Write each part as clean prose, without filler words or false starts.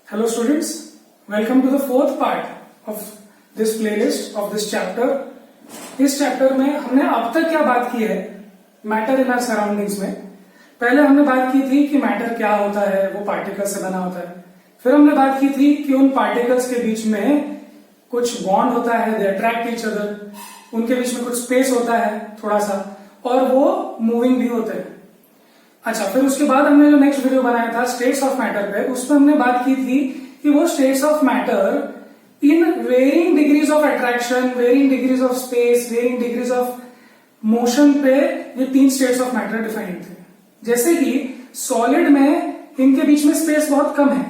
Hello students, welcome to the fourth part of this playlist of this chapter. इस chapter में हमने अब तक क्या बात की है मैटर इन आवर सराउंडिंग्स में। पहले हमने बात की थी कि मैटर क्या होता है, वो पार्टिकल्स से बना होता है। फिर हमने बात की थी कि उन पार्टिकल्स के बीच में कुछ बॉन्ड होता है, दे अट्रैक्ट ईच अदर, उनके बीच में कुछ स्पेस होता है थोड़ा सा, और वो मूविंग भी होते हैं। अच्छा, फिर उसके बाद हमने जो नेक्स्ट वीडियो बनाया था स्टेट्स ऑफ मैटर पे, उसमें हमने बात की थी कि वो states of matter in varying degrees of attraction, varying degrees of space, varying degrees of motion पे ये तीन स्टेट्स ऑफ मैटर डिफाइंड थे। जैसे कि सॉलिड में इनके बीच में स्पेस बहुत कम है,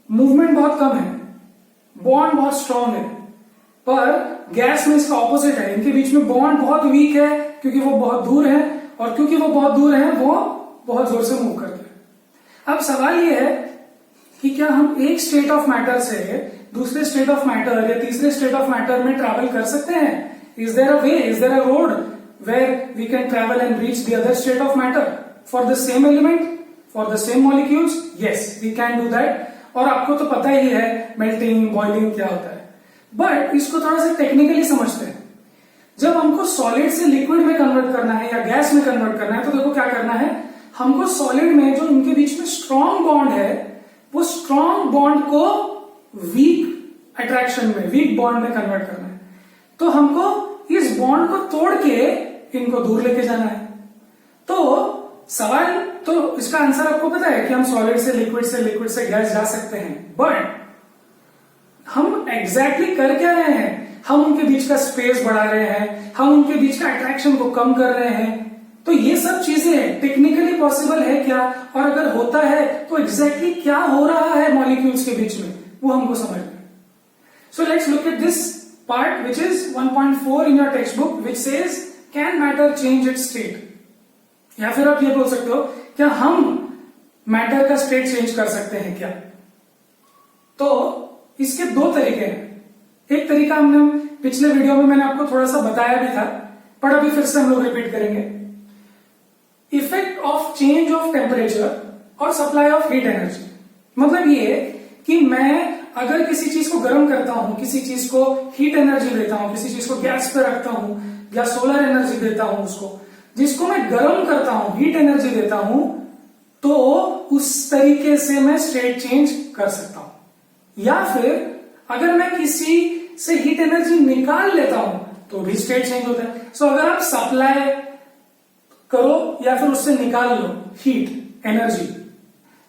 मूवमेंट बहुत कम है, बॉन्ड बहुत स्ट्रांग है, पर गैस में इसका ऑपोजिट है, इनके बीच में बॉन्ड बहुत वीक है क्योंकि वो बहुत दूर है, और क्योंकि वो बहुत दूर है वो बहुत जोर से मूव करते हैं। अब सवाल ये है कि क्या हम एक स्टेट ऑफ मैटर से दूसरे स्टेट ऑफ मैटर या तीसरे स्टेट ऑफ मैटर में ट्रैवल कर सकते हैं? Is there a way, is there a road where we can travel and reach the other state of matter for the same element, for the same molecules? Yes, we can do that. और आपको तो पता ही है melting, boiling क्या होता है, but इसको थोड़ा सा टेक्निकली समझते हैं। जब हमको सॉलिड से लिक्विड में कन्वर्ट करना है या गैस में कन्वर्ट करना है, तो देखो क्या करना है, हमको सॉलिड में जो इनके बीच में स्ट्रॉन्ग बॉन्ड है, वो स्ट्रॉन्ग बॉन्ड को वीक अट्रैक्शन में, वीक बॉन्ड में कन्वर्ट करना है। तो हमको इस बॉन्ड को तोड़ के इनको दूर लेके जाना है। तो सवाल, तो इसका आंसर आपको पता है कि हम सॉलिड से लिक्विड से गैस जा सकते हैं, बट हम एग्जैक्टली कर क्या रहे हैं? हम उनके बीच का स्पेस बढ़ा रहे हैं, हम उनके बीच का अट्रैक्शन को कम कर रहे हैं। तो ये सब चीजें टेक्निकली पॉसिबल है क्या, और अगर होता है तो एग्जैक्टली क्या हो रहा है मॉलिक्यूल्स के बीच में, वो हमको समझना है। So let's look at this part which is 1.4 in your text book, which says can matter change it's state. या फिर आप ये बोल सकते हो, क्या हम मैटर का स्टेट चेंज कर सकते हैं क्या? तो इसके दो तरीके हैं। एक तरीका हमने पिछले वीडियो में मैंने आपको थोड़ा सा बताया भी था, पर अभी फिर से हम लोग रिपीट करेंगे। Effect of change of temperature और सप्लाई ऑफ हीट एनर्जी। मतलब ये कि मैं अगर किसी चीज को गर्म करता हूं, किसी चीज को हीट एनर्जी देता हूं, किसी चीज को गैस पे रखता हूं या सोलर एनर्जी देता हूं, उसको जिसको मैं गर्म करता हूं, हीट एनर्जी देता हूं, तो उस तरीके से मैं स्टेट चेंज कर सकता हूं। या फिर अगर मैं किसी से हीट एनर्जी निकाल लेता हूं तो भी स्टेट चेंज होता है। सो अगर आप सप्लाई करो या फिर उससे निकाल लो हीट एनर्जी,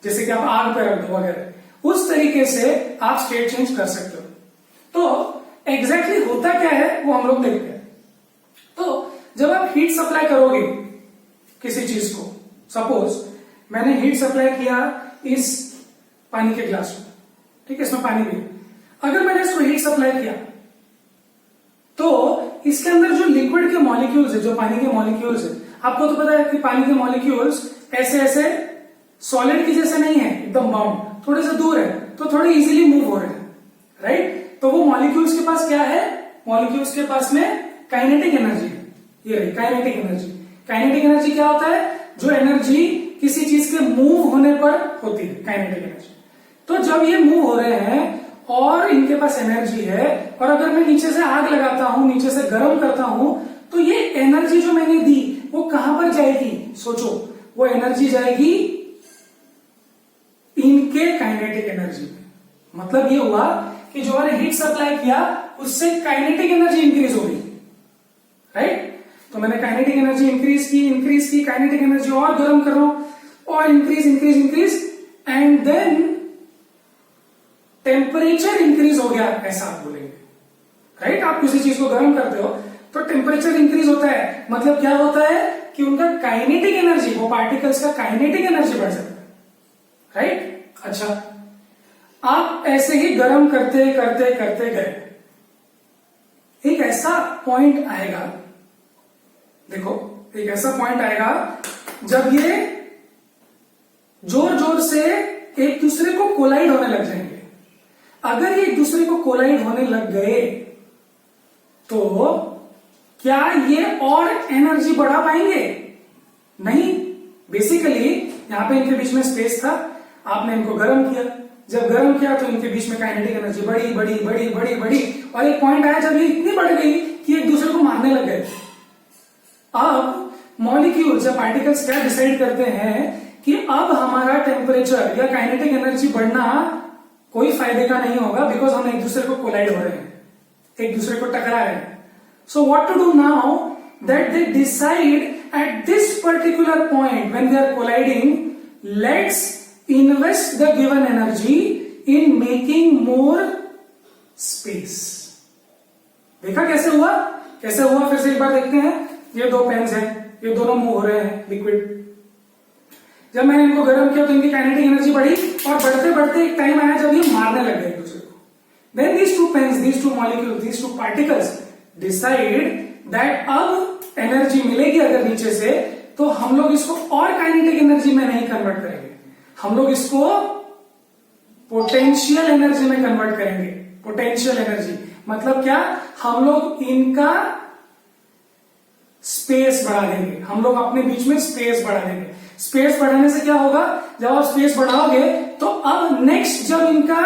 जैसे कि आप आग पे रख दो वगैरह, उस तरीके से आप स्टेट चेंज कर सकते हो। तो एग्जैक्टली होता क्या है वो हम लोग देखते हैं। तो जब आप हीट सप्लाई करोगे किसी चीज को, सपोज मैंने हीट सप्लाई किया इस पानी के ग्लास में, ठीक है, इसमें पानी भी है। अगर मैंने इसको हीट सप्लाई किया तो इसके अंदर जो लिक्विड के मॉलिक्यूल्स है, जो पानी के मॉलिक्यूल्स है, आपको तो पता है कि पानी के मॉलिक्यूल्स ऐसे ऐसे सॉलिड की जैसे नहीं है एकदम बाउंड, थोड़े से दूर है, तो थोड़े इजीली मूव हो रहे हैं, राइट? तो वो मॉलिक्यूल्स के पास क्या है? मॉलिक्यूल्स के पास में काइनेटिक एनर्जी है। ये रही काइनेटिक एनर्जी। काइनेटिक एनर्जी क्या होता है? जो एनर्जी किसी चीज के मूव होने पर होती है, काइनेटिक एनर्जी। तो जब ये मूव हो रहे हैं और इनके पास एनर्जी है, और अगर मैं नीचे से आग लगाता हूं, नीचे से गर्म करता हूं, तो ये एनर्जी जो मैंने दी वो कहां पर जाएगी? सोचो, वो एनर्जी जाएगी इनके काइनेटिक एनर्जी में। मतलब ये हुआ कि जो मैंने हीट सप्लाई किया उससे काइनेटिक एनर्जी इंक्रीज हो गई, राइट? तो मैंने काइनेटिक एनर्जी इंक्रीज की काइनेटिक एनर्जी और गर्म कर रहा हूं और increase and then temperature increase हो गया, ऐसा आप बोलेंगे, राइट? आप किसी चीज को गर्म करते हो तो टेम्परेचर इंक्रीज होता है। मतलब क्या होता है कि उनका काइनेटिक एनर्जी, वो पार्टिकल्स का काइनेटिक एनर्जी बढ़ जाता है, राइट? अच्छा, आप ऐसे ही गर्म करते गए, एक ऐसा पॉइंट आएगा, देखो एक ऐसा पॉइंट आएगा जब ये जोर से एक दूसरे को कोलाइड होने लग जाएंगे। अगर ये एक दूसरे को कोलाइड होने लग गए तो क्या ये और एनर्जी बढ़ा पाएंगे? नहीं। बेसिकली यहां पे इनके बीच में स्पेस था, आपने इनको गर्म किया, जब गर्म किया तो इनके बीच में काइनेटिक एनर्जी बढ़ी बढ़ी बढ़ी बढ़ी बढ़ी और एक पॉइंट आया जब ये इतनी बढ़ गई कि एक दूसरे को मारने लग गए। अब मॉलिक्यूल्स या पार्टिकल्स क्या डिसाइड करते हैं कि अब हमारा टेम्परेचर या काइनेटिक एनर्जी बढ़ना कोई फायदे का नहीं होगा, बिकॉज हम एक दूसरे को कोलाइड हो रहे हैं, एक दूसरे को टकरा रहे हैं। So what to do now, that they decide at this particular point when they are colliding, let's invest the given energy in making more space. देखा कैसे हुआ, कैसे हुआ, फिर से एक बार देखते हैं। ये दो पेन्स हैं, ये दोनों मूव हो रहे हैं लिक्विड। जब मैंने इनको गर्म किया तो इनकी काइनेटिक एनर्जी बढ़ी और बढ़ते बढ़ते एक टाइम आया जब ये मारने लग गए एक दूसरे को। Then these two pens, these two molecules, these two particles decide that अब एनर्जी मिलेगी अगर नीचे से, तो हम लोग इसको और काइनेटिक एनर्जी में नहीं कन्वर्ट करेंगे, हम लोग इसको पोटेंशियल एनर्जी में कन्वर्ट करेंगे। पोटेंशियल एनर्जी मतलब क्या, हम लोग इनका स्पेस बढ़ा देंगे, हम लोग अपने बीच में स्पेस बढ़ा देंगे। स्पेस बढ़ाने से क्या होगा, जब आप स्पेस बढ़ाओगे तो अब नेक्स्ट जब इनका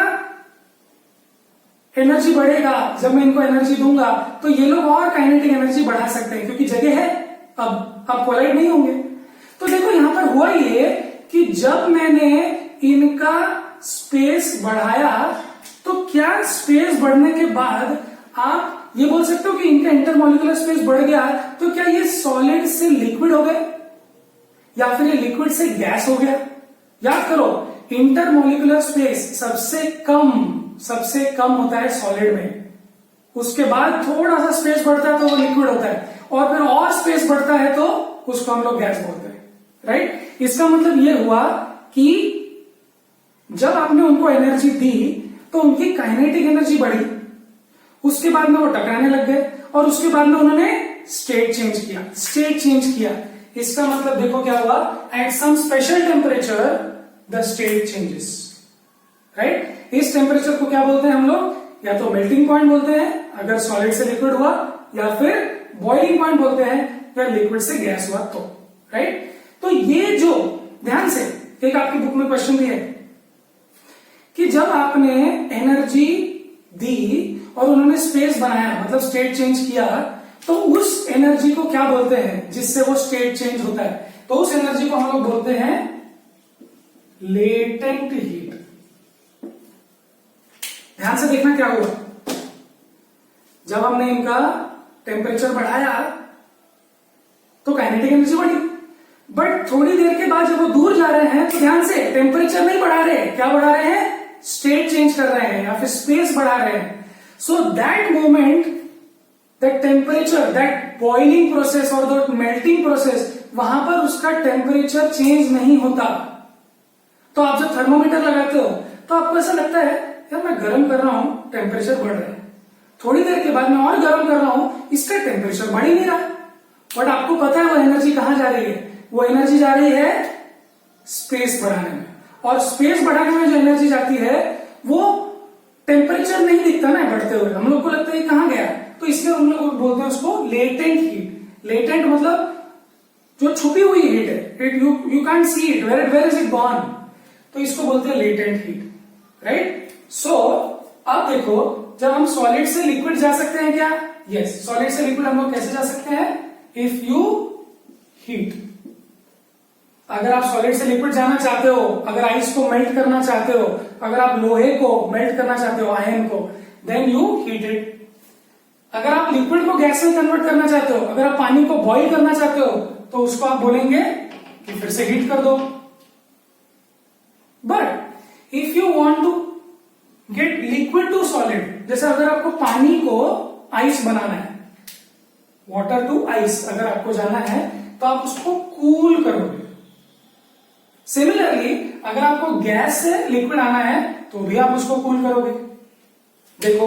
एनर्जी बढ़ेगा, जब मैं इनको एनर्जी दूंगा तो ये लोग और काइनेटिक एनर्जी बढ़ा सकते हैं क्योंकि जगह है, अब कोलाइड नहीं होंगे। तो देखो यहां पर हुआ ये कि जब मैंने इनका स्पेस बढ़ाया तो क्या स्पेस बढ़ने के बाद आप ये बोल सकते हो कि इनका इंटरमोलिकुलर स्पेस बढ़ गया, तो क्या ये सॉलिड से लिक्विड हो गए या फिर ये लिक्विड से गैस हो गया? याद करो, इंटरमोलिकुलर स्पेस सबसे कम होता है सॉलिड में, उसके बाद थोड़ा सा स्पेस बढ़ता है तो वो लिक्विड होता है, और फिर और स्पेस बढ़ता है तो उसको हम लोग गैस बोलते हैं, राइट। इसका मतलब ये हुआ कि जब आपने उनको एनर्जी दी तो उनकी काइनेटिक एनर्जी बढ़ी, उसके बाद में वो टकराने लग गए और उसके बाद में उन्होंने स्टेट चेंज किया। इसका मतलब देखो क्या हुआ, at some special temperature the state changes, right. इस टेम्परेचर को क्या बोलते हैं हम लोग, या तो मेल्टिंग पॉइंट बोलते हैं अगर सॉलिड से लिक्विड हुआ, या फिर बॉइलिंग पॉइंट बोलते हैं अगर लिक्विड से गैस हुआ तो, राइट। तो ये जो ध्यान से एक आपकी बुक में क्वेश्चन भी है कि जब आपने एनर्जी दी और उन्होंने स्पेस बनाया मतलब स्टेट चेंज किया, तो उस एनर्जी को क्या बोलते हैं जिससे वो स्टेट चेंज होता है, तो उस एनर्जी को हम लोग बोलते हैं लेटेंट हीट। ध्यान से देखना क्या हुआ, जब हमने इनका टेम्परेचर बढ़ाया तो काइनेटिक एनर्जी बढ़ी, बट थोड़ी देर के बाद जब वो दूर जा रहे हैं तो ध्यान से टेम्परेचर नहीं बढ़ा रहे, क्या बढ़ा रहे हैं, स्टेट चेंज कर रहे हैं या फिर स्पेस बढ़ा रहे हैं। So that moment, that temperature, that boiling process और दैट मेल्टिंग प्रोसेस, वहां पर उसका टेम्परेचर चेंज नहीं होता। तो आप जब थर्मोमीटर लगाते हो तो आपको ऐसा लगता है यार मैं गर्म कर रहा हूं, टेम्परेचर बढ़ रहा है, थोड़ी देर के बाद मैं और गर्म कर रहा हूं, इसका टेम्परेचर बढ़ ही नहीं रहा। बट आपको पता है वो एनर्जी कहां जा रही है, वो एनर्जी जा रही है स्पेस बढ़ाने में, और स्पेस बढ़ाने में जो एनर्जी जाती है वो टेम्परेचर नहीं दिखता ना बढ़ते हुए, हम लोग को लगता है कहां गया, तो इसलिए हम लोग बोलते हैं उसको लेटेंट हीट। लेटेंट मतलब जो छुपी हुई हीट है, you can't see it, where is it gone, तो इसको बोलते हैं लेटेंट हीट, राइट। सो अब देखो, जब हम सॉलिड से लिक्विड जा सकते हैं क्या, यस, सॉलिड से लिक्विड हम लोग कैसे जा सकते हैं, इफ यू हीट। अगर आप सॉलिड से लिक्विड जाना चाहते हो, अगर आइस को मेल्ट करना चाहते हो, अगर आप लोहे को मेल्ट करना चाहते हो, आयरन को, देन यू हीट इट। अगर आप लिक्विड को गैस में कन्वर्ट करना चाहते हो, अगर आप पानी को बॉईल करना चाहते हो, तो उसको आप बोलेंगे कि फिर से हीट कर दो। But if you want to get liquid to solid, जैसे अगर आपको पानी को आइस बनाना है, वाटर टू आइस अगर आपको जाना है, तो आप उसको कूल करोगे। सिमिलरली अगर आपको गैस से लिक्विड आना है तो भी आप उसको कूल करोगे। देखो,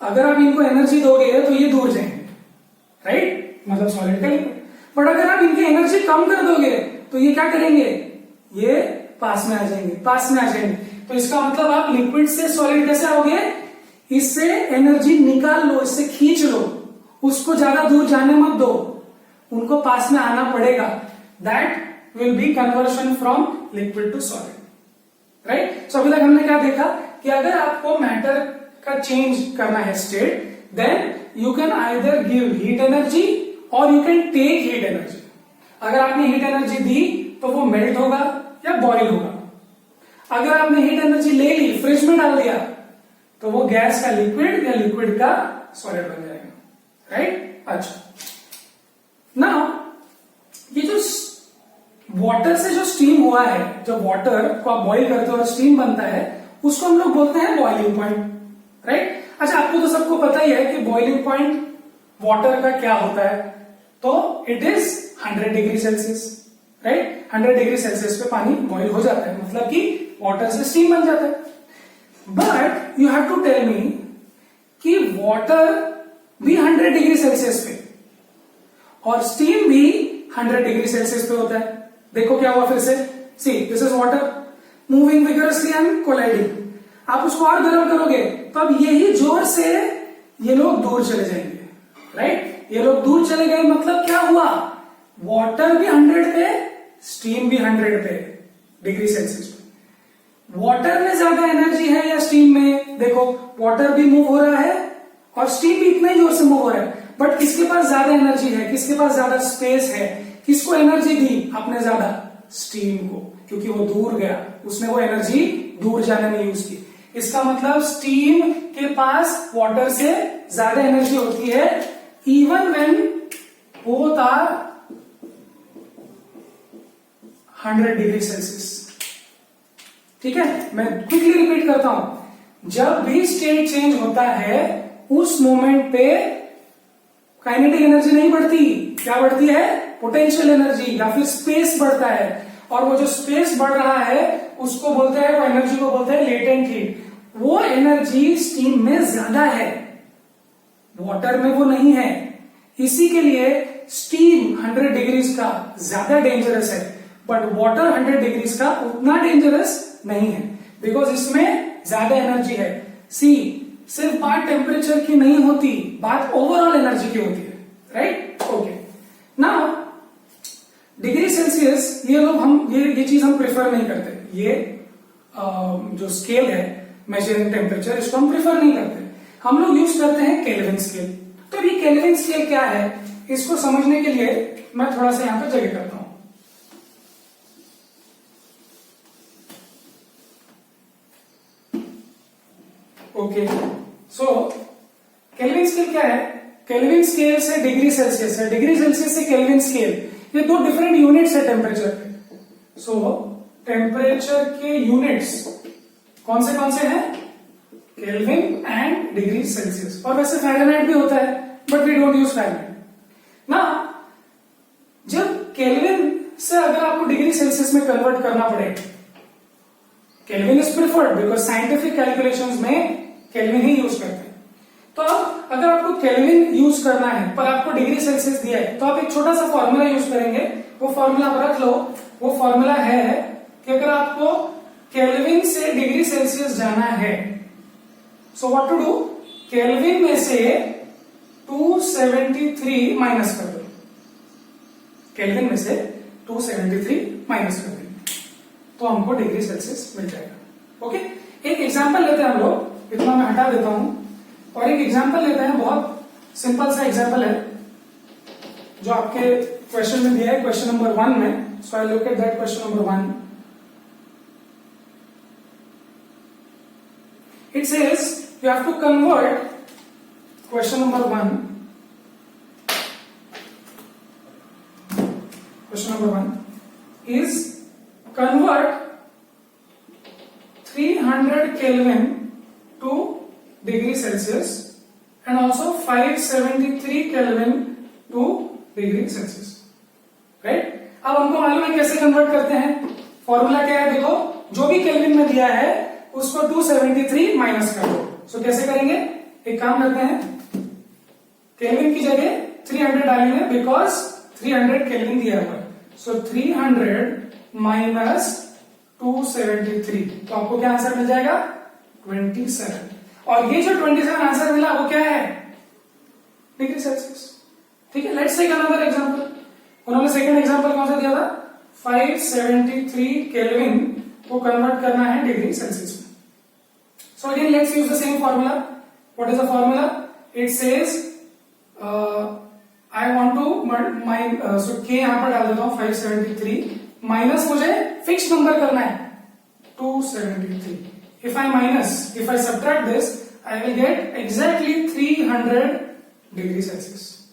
अगर आप इनको एनर्जी दोगे तो ये दूर जाएंगे, राइट, मतलब सॉलिड का लिक्विड। बट अगर आप इनकी एनर्जी कम कर दोगे तो ये क्या करेंगे, ये पास में आ जाएंगे, तो इसका मतलब आप लिक्विड से सॉलिड कैसे आओगे, इससे एनर्जी निकाल लो, इससे खींच लो, उसको ज्यादा दूर जाने मत दो, उनको पास में आना पड़ेगा। That will be conversion from liquid to solid, right? सो अभी तक हमने क्या देखा कि अगर आपको मैटर का चेंज करना है state, then you can either give heat energy और you can take heat energy. अगर आपने हीट एनर्जी दी तो वो मेल्ट होगा या बॉइल होगा। अगर आपने हीट एनर्जी ले ली, फ्रिज में डाल दिया, तो वो गैस का लिक्विड या लिक्विड का सॉलिड बन जाएगा, राइट। अच्छा, नाउ ये जो वाटर से जो स्टीम हुआ है, जब वाटर को आप बॉइल करते हो और स्टीम बनता है, उसको हम लोग बोलते हैं बॉइलिंग पॉइंट, राइट। अच्छा, आपको तो सबको पता ही है कि बॉइलिंग पॉइंट वाटर का क्या होता है, तो it is 100 degree Celsius, right. 100 degree Celsius पे पानी बॉइल हो जाता है, मतलब कि वाटर से स्टीम बन जाता है। But you have to tell me कि वाटर भी 100 डिग्री सेल्सियस पे और स्टीम भी 100 डिग्री सेल्सियस पे होता है। देखो क्या हुआ फिर से, see this is water moving vigorously and colliding. आप उसको और गर्म करोगे तो अब यही जोर से ये लोग दूर चले जाएंगे, राइट। ये लोग दूर चले गए, मतलब क्या हुआ, वाटर भी 100 पे, स्टीम भी 100 पे डिग्री सेल्सियस पे। वाटर में ज्यादा एनर्जी है या स्टीम में? देखो वाटर भी मूव हो रहा है और स्टीम भी इतना ही जोर से मूव हो रहा है, बट किसके पास ज्यादा एनर्जी है, किसके पास ज्यादा स्पेस है, किसको एनर्जी दी आपने ज्यादा? स्टीम को, क्योंकि वो दूर गया, उसने वो एनर्जी दूर जाने में यूज की। इसका मतलब स्टीम के पास वाटर से ज्यादा एनर्जी होती है, even when both are 100 degree Celsius. ठीक है, मैं क्विकली रिपीट करता हूं, जब भी स्टेट चेंज होता है उस मोमेंट पे काइनेटिक एनर्जी नहीं बढ़ती, क्या बढ़ती है? पोटेंशियल एनर्जी या फिर स्पेस बढ़ता है, और वो जो स्पेस बढ़ रहा है उसको बोलते हैं, वो एनर्जी को बोलते हैं लेटेंट हीट। वो एनर्जी स्टीम में ज्यादा है, वाटर में वो नहीं है। इसी के लिए स्टीम 100 डिग्रीज का ज्यादा डेंजरस है, बट वाटर 100 डिग्रीज का उतना डेंजरस नहीं है, बिकॉज इसमें ज्यादा एनर्जी है। सी, सिर्फ बात टेम्परेचर की नहीं होती, बात ओवरऑल एनर्जी की होती है, right. Okay, now degree Celsius, ये लोग हम ये चीज हम प्रेफर नहीं करते। ये जो स्केल है मेजरिंग टेम्परेचर, इसको हम प्रेफर नहीं करते। हम लोग यूज करते हैं केल्विन स्केल। तो ये केल्विन स्केल क्या है, इसको समझने के लिए मैं थोड़ा सा यहां पर जगह करता हूं। ओके, सो केल्विन स्केल क्या है? केल्विन स्केल से डिग्री सेल्सियस है, डिग्री सेल्सियस से केल्विन स्केल, ये दो डिफरेंट यूनिट्स है टेम्परेचर के। सो टेम्परेचर के यूनिट्स कौन से हैं? Kelvin and degree Celsius. और वैसे फ़ारेनहाइट भी होता है, but we don't use Fahrenheit ना। जब केल्विन से अगर आपको डिग्री सेल्सियस में कन्वर्ट करना पड़े, kelvin is preferred because scientific calculations में केल्विन ही यूज करते हैं। तो अब अगर आपको केल्विन यूज करना है पर आपको डिग्री सेल्सियस दिया है, तो आप एक छोटा सा फॉर्मूला यूज करेंगे। वो फॉर्मूला आप रख लो। वो फॉर्मूला है कि अगर आपको केल्विन से डिग्री सेल्सियस जाना है, so what to do, kelvin में से 273 माइनस कर दो। केल्विन में से 273 माइनस कर देंगे तो हमको डिग्री सेल्सियस मिल जाएगा। ओके, एक एग्जांपल लेते हैं हम लोग, इतना मैं हटा देता हूं, और एक एग्जांपल लेते हैं। बहुत सिंपल सा एग्जांपल है जो आपके क्वेश्चन में दिया है, क्वेश्चन नंबर 1 में। So I look at that question number 1. It says you have to convert question number 1. Question number 1 is convert 300 Kelvin to degree Celsius and also 573 Kelvin to degree Celsius. Right? अब हमको मालूम है कैसे convert करते हैं। Formula क्या है? देखो, जो भी केल्विन में दिया है उसको 273 माइनस कर दो। सो कैसे करेंगे? एक काम करते हैं, केल्विन की जगह 300 डालेंगे बिकॉज 300 केल्विन दिया हुआ है। सो 300 माइनस 273, तो आपको क्या आंसर मिल जाएगा? 27। और ये जो 27 आंसर मिला वो क्या है? Degree Celsius. ठीक है, लेट्स टेक अनदर एग्जांपल। उन्होंने सेकंड एग्जांपल कौन सा दिया था? 573 केल्विन को कन्वर्ट करना है डिग्री सेल्सियस में. So again let's use the same formula. What is the formula? It says I want to so के यहां पर डाल देता हूं 573 माइनस मुझे फिक्स नंबर करना है 273. if I subtract this, I will get exactly 300 degrees Celsius.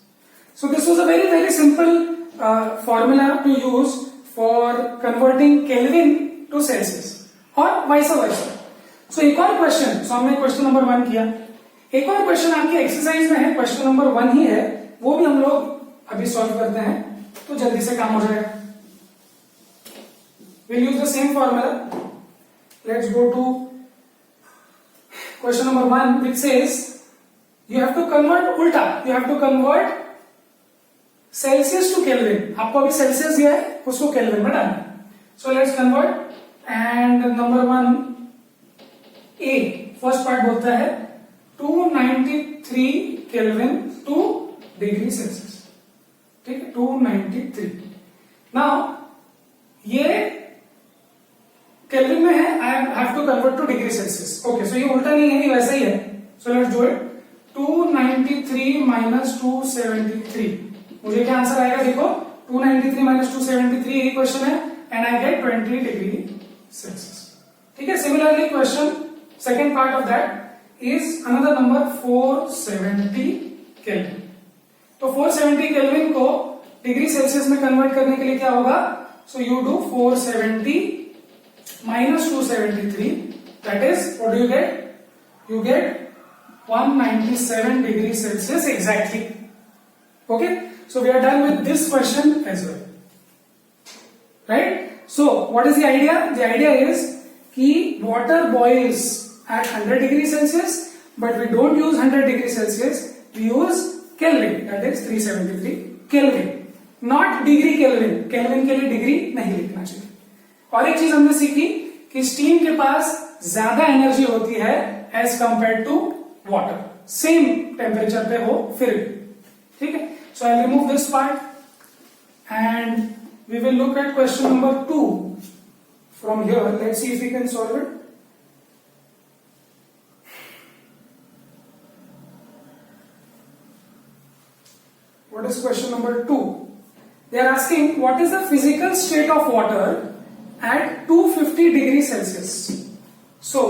So this was a very very simple formula to use for converting Kelvin to Celsius or vice versa. So एक और question, so हमने question number 1 किया. एक और question आपके exercise में है, question number 1 ही है, वो भी हम लोग अभी सॉल्व करते हैं तो जल्दी से काम हो जाएगा. We'll use the same formula. Let's go to question number 1, which says you have to convert ulta. You have to convert Celsius to Kelvin. आपको अभी सेल्सियस दिया है, उसको केल्विन में डालना है. So let's convert. And number 1 A, first part बोलता है 293 केल्विन टू डिग्री सेल्सियस. ठीक है, 293. नाउ ये केल्विन में है, I have to convert to degree Celsius. Okay, so ये उल्टा नहीं है, ये वैसा ही है. So let's do it. 293 minus 273. मुझे क्या आंसर आएगा? देखो 293 माइनस 273 यही क्वेश्चन है and I get 20 degree Celsius. ठीक है. Similarly question second part of that is another number 470 kelvin. तो 470 केल्विन को डिग्री सेल्सियस में कन्वर्ट करने के लिए क्या होगा? So you do 470 minus 273, that is, what do you get? You get 197 degrees Celsius exactly. Okay, so we are done with this question as well, right? So what is the idea? The idea is कि water boils at 100 degrees Celsius, but we don't use 100 degrees Celsius, we use Kelvin, that is 373 Kelvin, not degree Kelvin. Kelvin के लिए degree नहीं लिखना चाहिए. और एक चीज हमने सीखी कि स्टीम के पास ज्यादा एनर्जी होती है as compare to water, same temperature पे हो फिर भी. ठीक है. So I remove this part and we will look at question number 2 from here. Let's see if we can solve it. What is question number 2? They are asking what is the physical state of water at 250 degree Celsius. So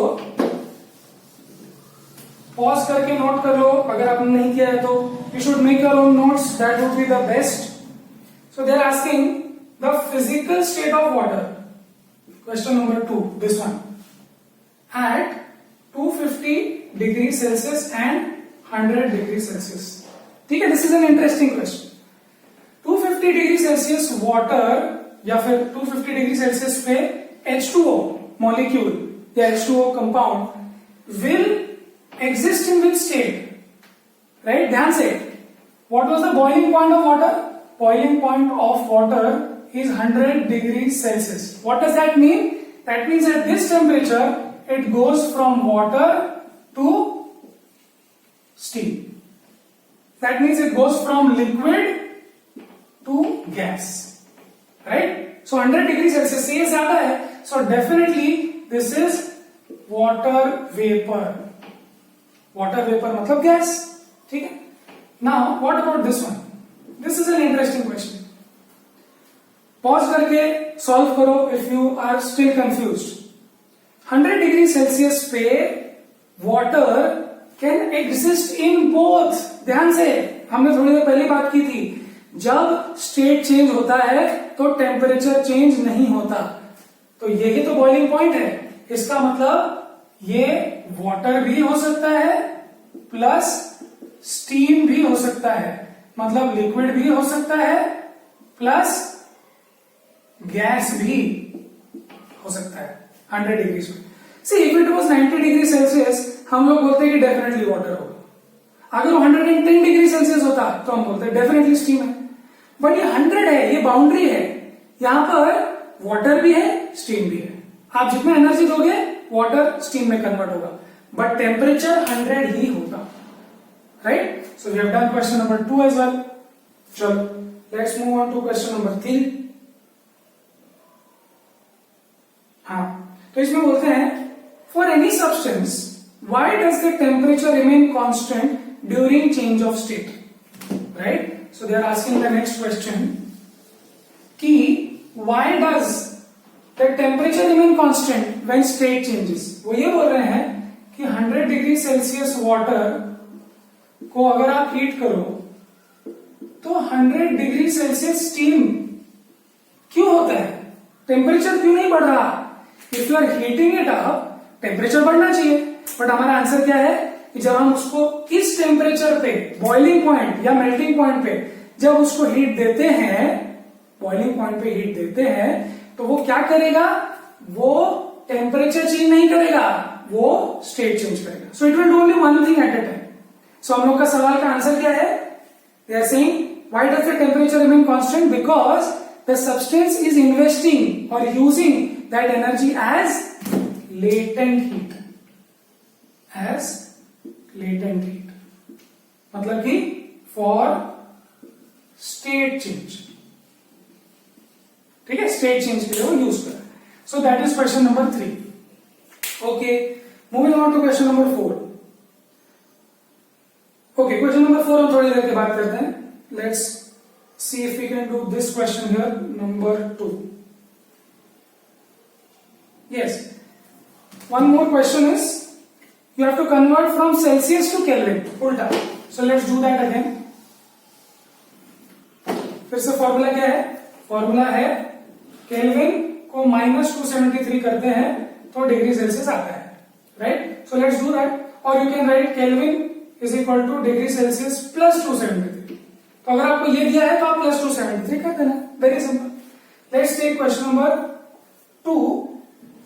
pause करके note कर लो, अगर आपने नहीं किया है तो you should make your own notes, that would be the best. So they are asking the physical state of water, question number 2, this one, at 250 degree Celsius and 100 degree Celsius. ठीक है. This is an interesting question. 250 degree Celsius water या फिर 250 degree Celsius पे H2O molecule या H2O compound will exist in which state? Right, ध्यान से. What was the boiling point of water? Boiling point of water is 100 degree Celsius. What does that mean? That means at this temperature it goes from water to steam. That means it goes from liquid to gas. Right? So 100 degree Celsius से ये ज्यादा है, so definitely this is water vapor. Water vapor मतलब gas. ठीक है. Now what about this one? This is an interesting question. Pause करके solve करो if you are still confused. 100 degree Celsius पे water can exist in both. ध्यान से, हमने थोड़ी देर पहले बात की थी, जब स्टेट चेंज होता है तो टेम्परेचर चेंज नहीं होता. तो यही तो बॉइलिंग पॉइंट है. इसका मतलब ये वाटर भी हो सकता है प्लस स्टीम भी हो सकता है, मतलब लिक्विड भी हो सकता है प्लस गैस भी हो सकता है 100 डिग्री में. See if it was 90 degree Celsius हम लोग बोलते हैं कि डेफिनेटली वाटर होगा. अगर वो 110 डिग्री सेल्सियस होता तो हम बोलते हैं डेफिनेटली स्टीम है. बट ये 100 है, ये बाउंड्री है. यहां पर वाटर भी है, स्टीम भी है. आप जितना एनर्जी दोगे वाटर स्टीम में कन्वर्ट होगा, बट टेम्परेचर 100 ही होगा. Right. So we have done question number 2 as well. चलो let's move on to question number 3. हाँ, तो इसमें बोलते हैं for any substance why does the temperature remain constant during change of state, right? So they are asking the next question कि why does the temperature remain constant when state changes. वो ये बोल रहे हैं कि 100 डिग्री सेल्सियस वाटर को अगर आप हीट करो तो 100 डिग्री सेल्सियस स्टीम क्यों होता है, टेम्परेचर क्यों नहीं बढ़ रहा? If you are heating it up temperature बढ़ना चाहिए, बट हमारा आंसर क्या है कि जब हम उसको किस टेम्परेचर पे, बॉइलिंग पॉइंट या मेल्टिंग पॉइंट पे जब उसको हीट देते हैं, बॉइलिंग पॉइंट पे हीट देते हैं, तो वो क्या करेगा, वो टेम्परेचर चेंज नहीं करेगा, वो स्टेट चेंज करेगा। So it will do only one thing at a time. So हम लोग का सवाल का आंसर क्या है? They are saying why does the temperature remain constant, because the substance is investing और using that energy as latent heat, as latent heat, मतलब कि फॉर स्टेट चेंज, ठीक है, स्टेट चेंज के लिए वो यूज कर रहा है। So that is question number 3। Okay, moving on to question number 4। Okay, question number 4 हम थोड़ी देर के बाद करते हैं। Let's see if we can do this question here, number 2। Yes, one more question is you have to convert from Celsius to Kelvin, उल्टा। So let's do that again। फिर से फॉर्मूला क्या है? फॉर्मूला है केल्विन को -273 करते हैं तो डिग्री सेल्सियस आता है, right? So let's do that, और you can write kelvin is equal to degree Celsius plus 273। तो अगर आपको ये दिया है तो आप प्लस 273 कर देना, very simple. Let's take question number 2।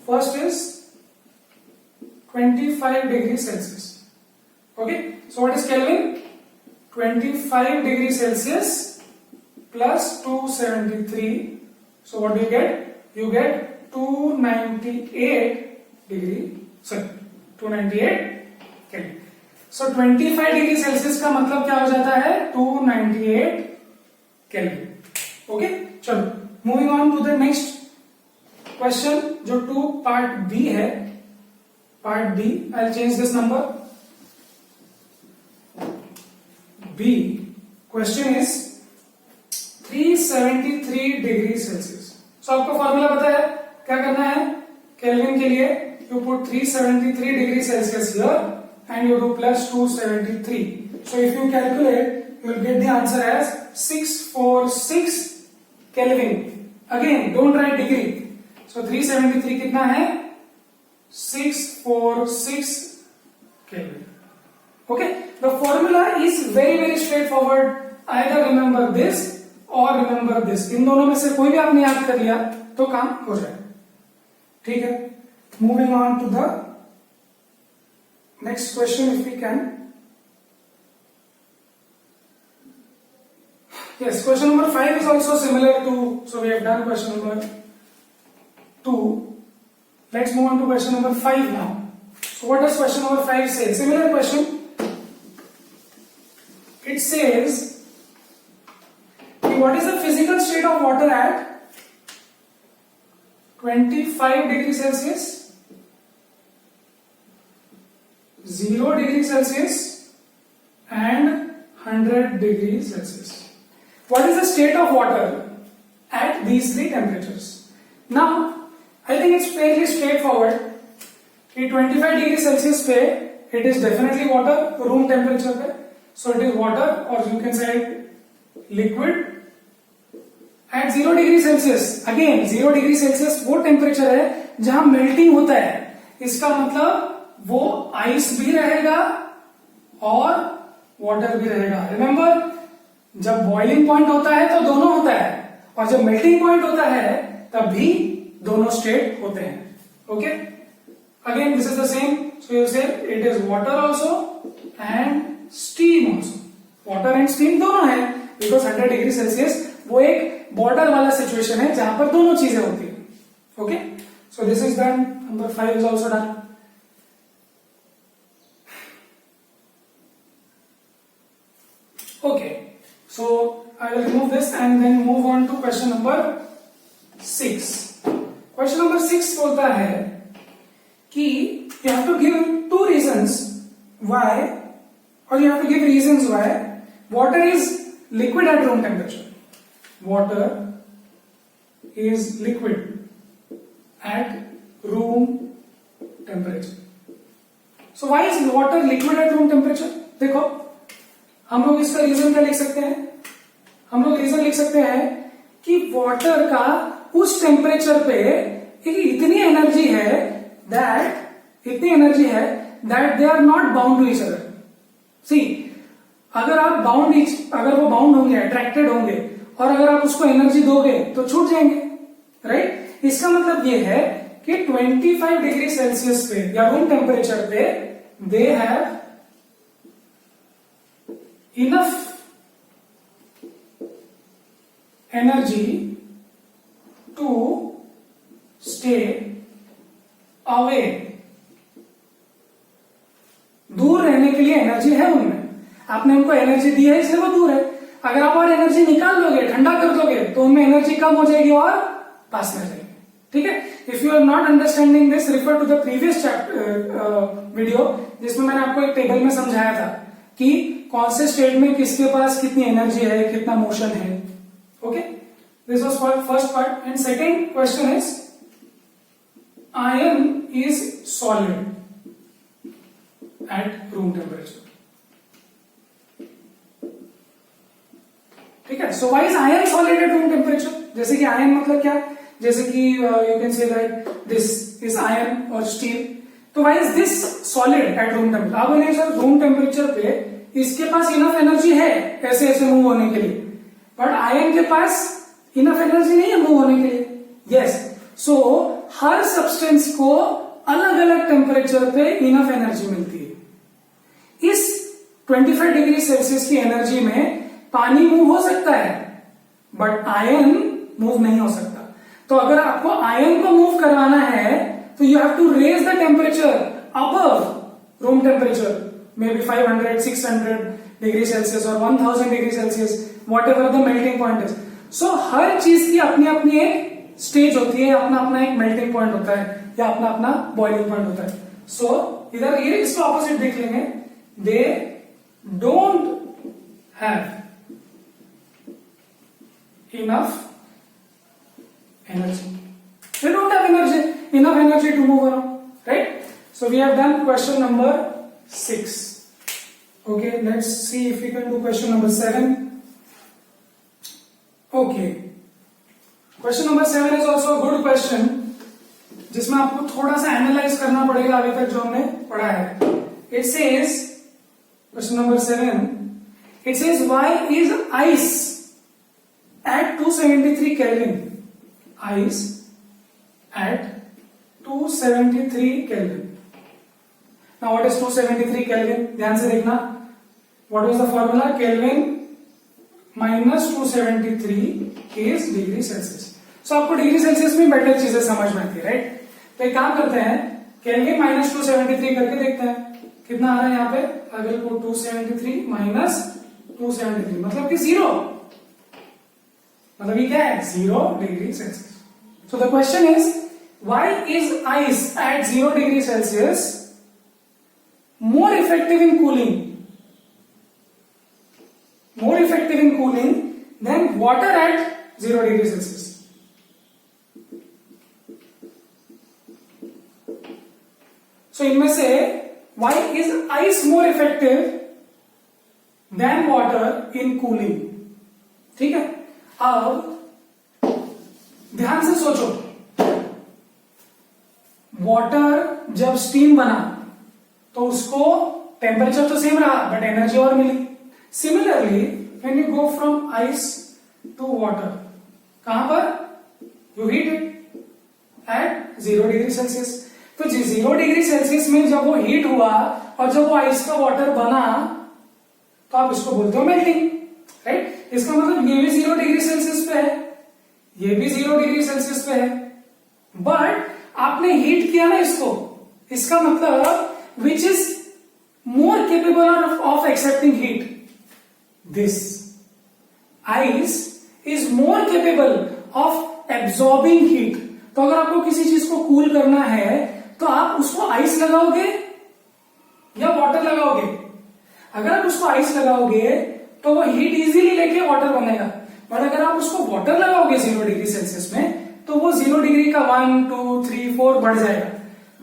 First is 25 degree Celsius. Okay, so what is Kelvin? 25 degree Celsius plus 273. So what do you get? You get 298 degree. Sorry, 298 Kelvin. So 25 degree Celsius का मतलब क्या हो जाता है? 298 Kelvin. Okay, चलो moving on to the next question, जो 2 part B है। Part B, I'll change this number. B, question is 373 degree Celsius. So आपको फॉर्मूला पता है, क्या करना है? केल्विन के लिए you put 373 degree Celsius here and you do plus 273. So if you calculate, you will get the answer as 646 Kelvin. Again, don't write degree. So 373 कितना है? 646 Kelvin. Okay, the formula is very straightforward. Either remember this or remember this. इन दोनों में से कोई भी आपने याद कर लिया तो काम हो जाए, ठीक है? Moving on to the next question, if we can. Yes, question number 5 is also similar to, so we have done question number 2. Let's move on to question number 5 now. So what does question number 5 say? Similar question. It says, what is the physical state of water at 25 degree Celsius, 0 degree Celsius and 100 degree Celsius? What is the state of water at these 3 temperatures? Now, I think it's fairly straightforward कि 25 degree Celsius पे it is definitely water, room temperature पे, so it is water or you can say liquid. At 0 degree Celsius, again 0 degree Celsius वो temperature है जहां melting होता है, इसका मतलब वो आइस भी रहेगा और वाटर भी रहेगा। रिमेंबर, जब बॉइलिंग पॉइंट होता है तो दोनों होता है, और जब मेल्टिंग पॉइंट होता है तब भी दोनों स्टेट होते हैं। Okay, again this is the same, so you say it is water also and steam also. Water and steam दोनों है, बिकॉज 100 डिग्री सेल्सियस वो एक बॉर्डर वाला सिचुएशन है जहां पर दोनों चीजें होती है। Okay, so this is done, number 5 is also done. Okay, so I will remove this and then move on to question number 6. Question number 6 बोलता है कि you have to give two reasons why, or you have to give reasons why water is liquid at room temperature. Water is liquid at room temperature. So why is water liquid at room temperature? देखो हम लोग इसका reason क्या लिख सकते हैं? हम लोग रीजन लिख सकते हैं कि वाटर का उस टेम्परेचर पे इतनी एनर्जी है that they are not bound to each other. See, अगर वो बाउंड होंगे, अट्रैक्टेड होंगे, और अगर आप उसको एनर्जी दोगे तो छूट जाएंगे, राइट? इसका मतलब ये है कि 25 डिग्री सेल्सियस पे या रूम टेम्परेचर पे they have enough energy to stay away. दूर रहने के लिए एनर्जी है उनमें. आपने उनको एनर्जी दी है इसलिए वो दूर है. अगर आप और एनर्जी निकाल लोगे, ठंडा कर दोगे, तो उनमें एनर्जी कम हो जाएगी और पास में जाएगी. ठीक है? If you are not understanding this, refer to the previous video जिसमें मैंने आपको एक टेबल में समझाया था कि कौन से स्टेट में किसके पास कितनी एनर्जी है, कितना मोशन है. Okay, this was first part. And second question is iron is solid at room temperature. ठीक है? So why is iron solid at room temperature? जैसे कि आयरन मतलब क्या? जैसे कि you can say that this is iron और steel. तो why is this solid at room temperature? आप बोलेंगे सर रूम टेम्परेचर पे इसके पास इनफ एनर्जी है ऐसे ऐसे मूव होने के लिए, बट आयरन के पास इनफ एनर्जी नहीं है मूव होने के लिए. यस. सो हर सब्सटेंस को अलग अलग टेम्परेचर पे इनफ एनर्जी मिलती है. इस 25 डिग्री सेल्सियस की एनर्जी में पानी मूव हो सकता है, बट आयरन मूव नहीं हो सकता. तो अगर आपको आयरन को मूव करवाना है तो you have to raise the temperature above room temperature, maybe 500, 600 degree Celsius और 1000 degree Celsius, whatever the melting point is. So हर चीज की अपनी अपनी एक स्टेज होती है, अपना अपना एक मेल्टिंग पॉइंट होता है या अपना अपना बॉइलिंग पॉइंट होता है. सो इधर ये इसको ऑपोजिट देख लेंगे. They don't have enough energy. They don't have enough energy to move around, right? So we have done question number 6. Okay, let's see if we can do question number 7. Okay, question number 7 is also a good question, जिसमें आपको थोड़ा सा analyse करना पड़ेगा अभी तक जो हमने पढ़ा है. It says, question number 7, it says why is ice at 273 Kelvin? Ice at 273 Kelvin. Now what is 273 Kelvin? ध्यान से देखना. What was the formula? Kelvin minus 273 is degree Celsius. So आपको डिग्री सेल्सियस में बेटर चीजें समझ में आती है, राइट? तो एक काम करते हैं, Kelvin minus 273 करके देखते हैं कितना आ रहा है यहाँ पे. अगर को 273 minus 273 मतलब कि 0, मतलब ये क्या है? 0 degree Celsius. So the question is why is ice at 0 degree Celsius more effective in cooling than water at 0 degree Celsius. So इनमें से why is ice more effective than water in cooling? ठीक है, अब ध्यान से सोचो. Water जब steam बना तो उसको टेम्परेचर तो सेम रहा बट एनर्जी और मिली. Similarly when you go from ice to water, कहां पर? You heat it at 0 degree Celsius. तो 0 डिग्री सेल्सियस में जब वो हीट हुआ और जब वो आइस का वाटर बना तो आप इसको बोलते हो मेल्टिंग, राइट? इसका मतलब ये भी 0 डिग्री सेल्सियस पे है, ये भी 0 डिग्री सेल्सियस पे है, बट आपने हीट किया ना इसको. इसका मतलब विच is more capable of accepting heat? This ice is more capable of absorbing heat. तो अगर आपको किसी चीज को कूल करना है तो आप उसको आइस लगाओगे या वाटर लगाओगे? अगर आप उसको आइस लगाओगे तो वो हीट इजीली लेके वाटर बनेगा, बट अगर आप उसको वाटर लगाओगे 0 डिग्री सेल्सियस में तो वो 0 डिग्री का 1 2 3 4 बढ़ जाएगा.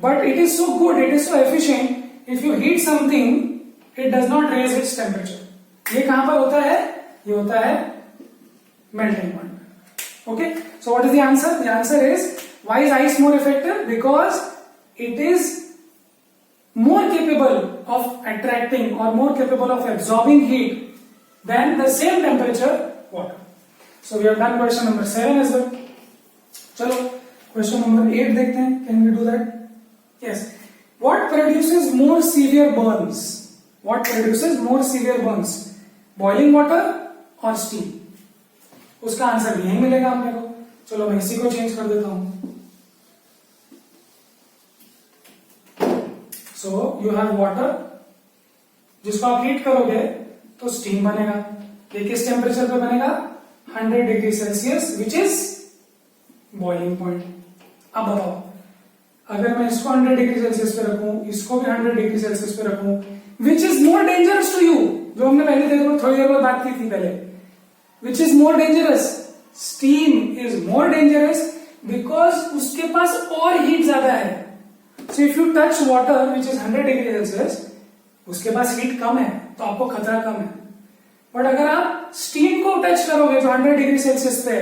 But it is so good, it is so efficient, if you heat something it does not raise its temperature. ये कहां पर होता है? ये होता है melting point. Okay, so what is the answer? The answer is, why is ice more effective? Because it is more capable of attracting or more capable of absorbing heat than the same temperature water. So we have done question number 7 as well. चलो question number 8 देखते हैं. Can we do that? Yes. What produces more severe burns? What produces more severe burns? Boiling water or steam? उसका answer भी यही मिलेगा अपने को. चलो मैं इसी को चेंज कर देता हूं. सो यू हैव वाटर, जिसको आप हीट करोगे तो स्टीम बनेगा. ये किस टेम्परेचर पे बनेगा? 100 degree Celsius, which is boiling point. अब बताओ, अगर मैं इसको 100 डिग्री सेल्सियस पे रखूं, इसको भी 100 डिग्री सेल्सियस पे रखूं, which is more dangerous to you? जो हमने पहले थोड़ी देर बाद बात की थी पहले. Which is more dangerous? Steam is more dangerous because उसके पास और हीट ज्यादा है. So if you touch water which is 100 degree Celsius, उसके पास हीट कम है तो आपको खतरा कम है. बट अगर आप स्टीम को टच करोगे जो 100 डिग्री सेल्सियस पे,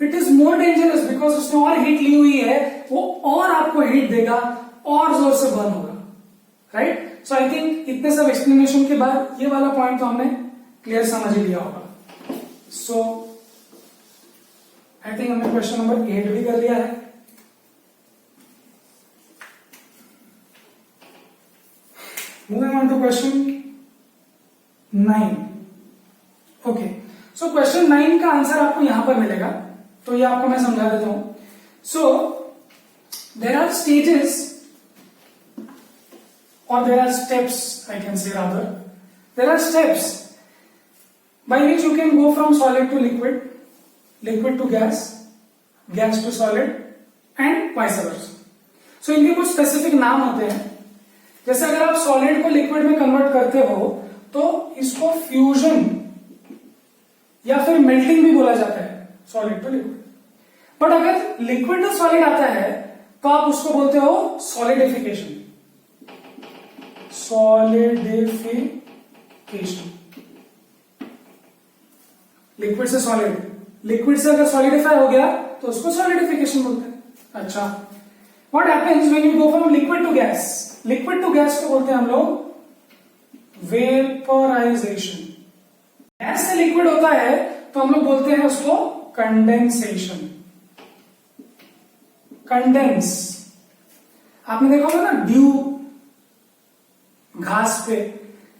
it is more dangerous because उसने और हीट ली हुई है, वो और आपको हीट देगा, और जोर से बर्न होगा. राइट? सो आई थिंक इतने सब एक्सप्लेनेशन के बाद ये वाला पॉइंट तो हमने क्लियर समझ ही लिया होगा. सो आई थिंक हमने क्वेश्चन नंबर 8 भी कर लिया है. Moving on to question 9. Okay, so question 9 का आंसर आपको यहां पर मिलेगा, तो ये आपको मैं समझा देता हूं. So there are stages or there are steps, I can say rather, there are steps by which you can go from solid to liquid, liquid to gas, gas to solid and vice versa. So इनके कुछ specific नाम होते हैं. जैसे अगर आप solid को liquid में कन्वर्ट करते हो तो इसको फ्यूजन या फिर मेल्टिंग भी बोला जाता है, सॉलिड टू लिक्विड. बट अगर लिक्विड टू सॉलिड आता है तो आप उसको बोलते हो सॉलिडिफिकेशन. सॉलिडिफिकेशन, लिक्विड से सॉलिड, लिक्विड से अगर सॉलिडिफाई हो गया तो उसको सॉलिडिफिकेशन बोलते हैं. अच्छा, what happens when you go from liquid to gas? Liquid to gas को बोलते हैं हम लोग वेपराइजेशन. गैस से लिक्विड होता है तो हम लोग बोलते हैं उसको कंडेंसेशन. कंडेंस, आपने देखा होगा ना, ड्यू घास पे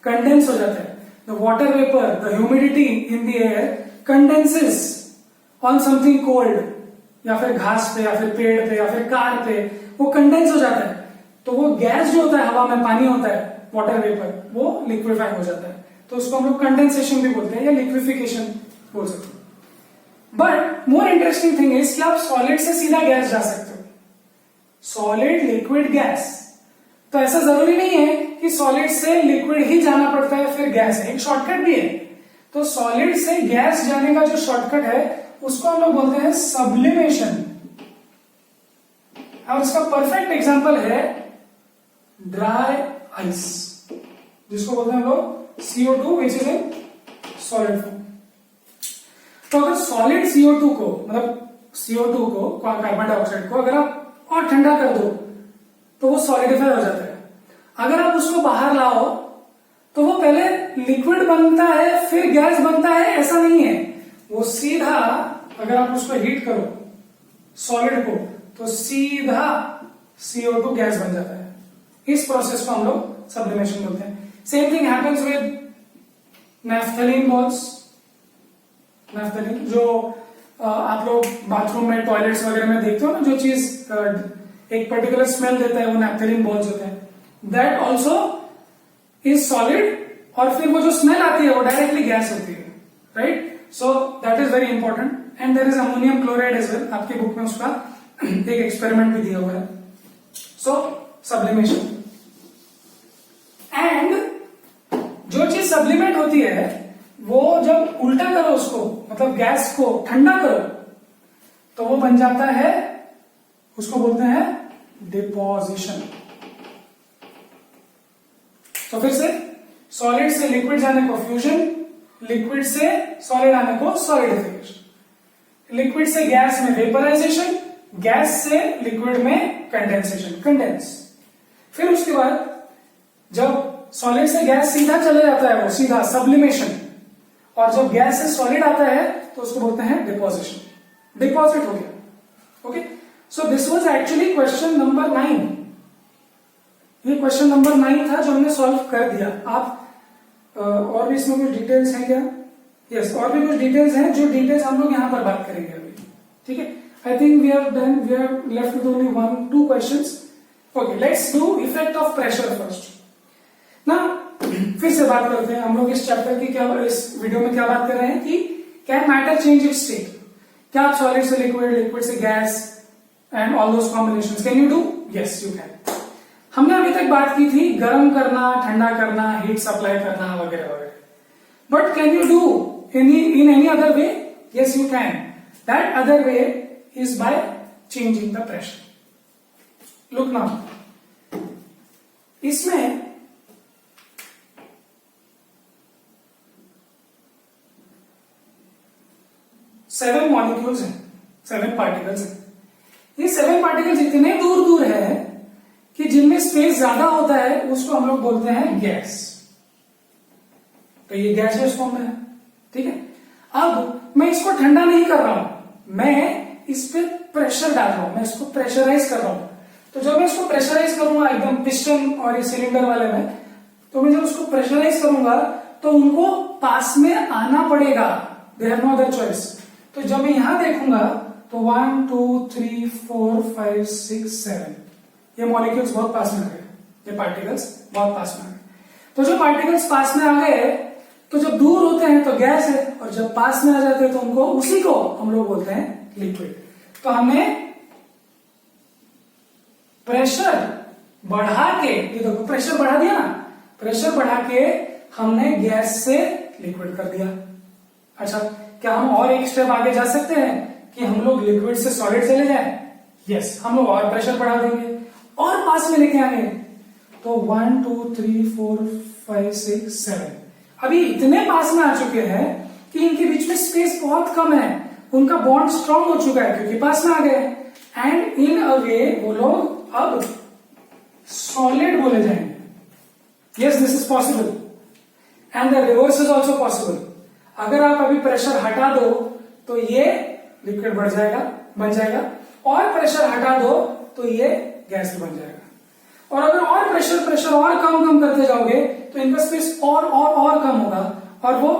कंडेंस हो जाता है. The water vapour, the humidity in the air condenses on something cold, या फिर घास पे या फिर पेड़ पे या फिर कार पे, वो कंडेंस हो जाता है. तो वो गैस जो होता है, हवा में पानी होता है, वाटर वेपर, वो लिक्विफाई हो जाता है. तो उसको हम लोग कंडेंसेशन भी बोलते हैं या लिक्विफिकेशन बोल सकते हैं. But more interesting thing is कि आप सॉलिड से सीधा गैस जा सकते हो. Solid, liquid, gas. तो ऐसा जरूरी नहीं है कि सॉलिड से लिक्विड ही जाना पड़ता है फिर गैस है, एक शॉर्टकट भी है. तो सॉलिड से गैस जाने का जो शॉर्टकट है उसको हम लोग बोलते हैं सब्लिमेशन. और इसका परफेक्ट एग्जांपल है ड्राई आइस, जिसको बोलते हैं हम लोग CO2 which is in solid form. तो अगर सॉलिड CO2 को, मतलब CO2 को, कार्बन डाइऑक्साइड को अगर आप और ठंडा कर दो तो वो सॉलिडिफाई हो जाता है. अगर आप उसको बाहर लाओ तो वो पहले लिक्विड बनता है फिर गैस बनता है, ऐसा नहीं है. वो सीधा, अगर आप उसको हीट करो सॉलिड को तो सीधा CO2 गैस बन जाता है. इस प्रोसेस को हम लोग सब्लिमेशन बोलते हैं. Same thing happens with naphthalene balls. Naphthalene जो आप लोग बाथरूम में, टॉयलेट्स वगैरह में देखते हो ना, जो चीज एक पर्टिकुलर स्मेल देता है, वो नैफ्थलीन बॉल्स होते हैं. दैट ऑल्सो इज सॉलिड, और फिर वो जो स्मेल आती है वो डायरेक्टली गैस होती है. Right? So that is very important. And there is ammonium chloride as well. आपकी बुक में उसका एक एक्सपेरिमेंट भी दिया हुआ है. सो सब्लिमेशन। एंड जो चीज सब्लिमेट होती है वो जब उल्टा करो उसको, मतलब गैस को ठंडा करो, तो वो बन जाता है, उसको बोलते हैं डिपोजिशन। तो फिर से सॉलिड से लिक्विड जाने को फ्यूजन, लिक्विड से सॉलिड आने को सॉलिडिफिकेशन, लिक्विड से गैस में वेपराइजेशन, गैस से लिक्विड में कंडेंसेशन, कंडेंस। फिर उसके बाद जब सॉलिड से गैस सीधा चले जाता है वो सीधा सब्लिमेशन, और जब गैस से सॉलिड आता है तो उसको बोलते हैं डिपोजिशन, डिपॉजिट हो गया। Okay, so this was actually question number 9। ये क्वेश्चन नंबर 9 था जो हमने सॉल्व कर दिया। आप और भी इसमें कुछ डिटेल्स हैं क्या? यस, और भी कुछ डिटेल्स हैं जो डिटेल्स हम लोग यहां पर बात करेंगे अभी। ठीक है, I think we have left with only 1-2 questions. Okay, let's do effect of pressure first ना। फिर से बात करते हैं हम लोग इस चैप्टर की, क्या इस वीडियो में क्या बात कर रहे हैं कि can matter change it's state? क्या आप सॉलिड से लिक्विड, लिक्विड से gas and all those combinations can you do? Yes, you can. हमने अभी तक बात की थी गर्म करना, ठंडा करना, हीट सप्लाई करना वगैरह वगैरह, but can you do in any other way? Yes, you can. That other way is by changing the pressure. Look now, इसमें सेवन मॉलिक्यूल्स हैं, 7 पार्टिकल्स हैं। ये 7 पार्टिकल्स इतने दूर दूर है कि जिनमें स्पेस ज्यादा होता है उसको हम लोग बोलते हैं गैस। तो ये गैसियस फॉर्म में है। ठीक है, अब मैं इसको ठंडा नहीं कर रहा हूं, मैं इस पे प्रेशर डाल रहा हूं, मैं इसको प्रेशराइज कर रहा हूं। तो जब मैं इसको प्रेशराइज करूंगा एकदम पिस्टन और इस सिलेंडर वाले में, तो मैं जब उसको प्रेशराइज करूंगा तो उनको पास में आना पड़ेगा, they have no other choice. तो जब मैं यहां देखूंगा तो 1 2 3 4 5 6 7 ये मॉलिक्यूल्स बहुत पास में आ गए, ये पार्टिकल्स बहुत पास में आ गए। तो जो पार्टिकल्स पास में आ गए, तो जब दूर होते हैं तो गैस है, और जब पास में आ जाते हैं तो उनको, उसी को हम लोग बोलते हैं लिक्विड। तो हमने प्रेशर बढ़ा के, ये देखो प्रेशर बढ़ा दिया ना, प्रेशर बढ़ा के हमने गैस से लिक्विड कर दिया। अच्छा, क्या हम और एक स्टेप आगे जा सकते हैं कि हम लोग लिक्विड से सॉलिड चले जाएं? यस, हम लोग और प्रेशर बढ़ा देंगे और पास में लेके आएंगे। तो 1 2 3 4 5 6 7 अभी इतने पास में आ चुके हैं कि इनके बीच में स्पेस बहुत कम है, उनका बॉन्ड स्ट्रांग हो चुका है क्योंकि पास में आ गए। एंड इन अ वे वो लोग अब सॉलिड बोले जाएंगे। Yes, this is possible and the reverse is also possible. अगर आप अभी प्रेशर हटा दो तो ये लिक्विड बढ़ जाएगा, बन जाएगा, और प्रेशर हटा दो तो ये गैस बन जाएगा। और अगर और प्रेशर और कम करते जाओगे तो इनका स्पेस और कम होगा, और वो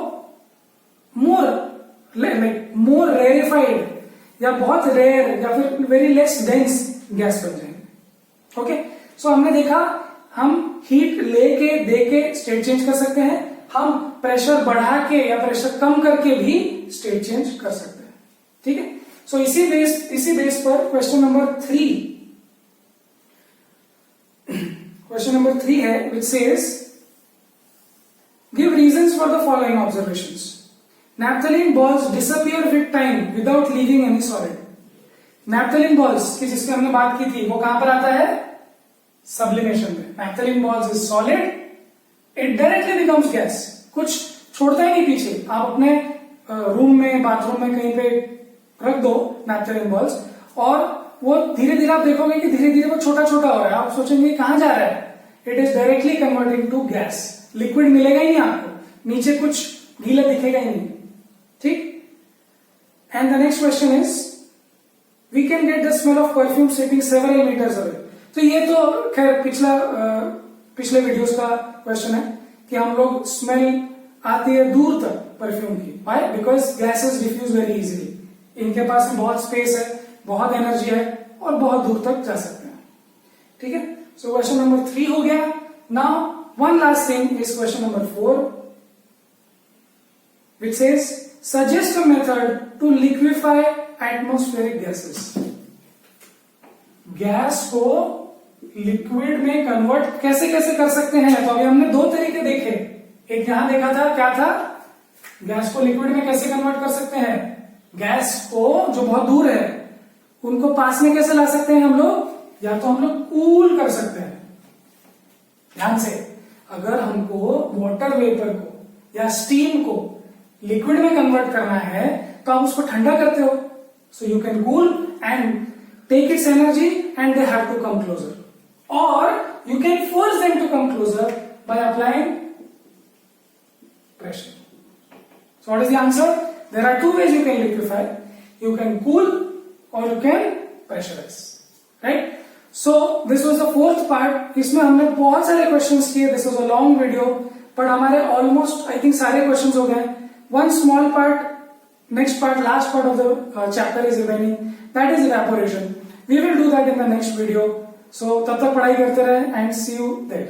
मोर रेरिफाइड या बहुत रेयर या फिर वेरी लेस डेंस गैस बन जाएंगे। ओके, सो हमने देखा हम हीट लेके दे के स्टेट चेंज कर सकते हैं, हम प्रेशर बढ़ा के या प्रेशर कम करके भी स्टेट चेंज कर सकते हैं। ठीक है, सो इसी बेस पर क्वेश्चन नंबर 3 है, which says give reasons for the following observations. Naphthalene balls disappear with time without leaving any solid. Naphthalene balls की जिसकी हमने बात की थी वो कहां पर आता है? सब्लिमेशन में। Naphthalene balls is solid, it directly becomes gas. कुछ छोड़ता ही नहीं पीछे। आप अपने रूम में, बाथरूम में कहीं पे रख दो नैप्थेलिन बॉल्स, और वो धीरे धीरे आप देखोगे कि धीरे धीरे वो छोटा छोटा हो रहा है। आप सोचेंगे कहां जा रहा है? It is directly converting to gas. Liquid मिलेगा ही नहीं आपको, नीचे कुछ गीला दिखेगा ही नहीं। ठीक, and the next question is we can get the smell of perfume sitting several meters away. तो ये तो खैर पिछले वीडियोस का क्वेश्चन है कि हम लोग स्मेल आती है दूर तक परफ्यूम की। Why? Because gases diffuse very easily, इनके पास बहुत स्पेस है, बहुत एनर्जी है, और बहुत दूर तक जा सकते हैं। ठीक है, सो क्वेश्चन नंबर 3 हो गया। Now one last thing is question number 4, which says suggest a method to liquefy atmospheric gases. Gas को लिक्विड में कन्वर्ट कैसे कैसे कर सकते हैं, तो अभी हमने दो तरीके देखे। एक यहां देखा था, क्या था, गैस को लिक्विड में कैसे कन्वर्ट कर सकते हैं, गैस को जो बहुत दूर है उनको पास में कैसे ला सकते हैं हम लोग, या तो हम लोग कूल कर सकते हैं। ध्यान से, अगर हमको वाटर वेपर को या स्टीम को लिक्विड में कन्वर्ट करना है तो आप उसको ठंडा करते हो, so you can cool and take its energy and they have to come closer, और you can force them to come closer by applying pressure. So what is the answer? There are two ways you can liquefy. You can cool or you can pressurize. Right? So this was the fourth part. इसमें हमने बहुत सारे questions किए. This was a long video, but हमारे almost I think सारे questions हो गए. One small part, next part, last part of the chapter is remaining. That is evaporation. We will do that in the next video. So तब तक पढ़ाई करते रहे and see you there.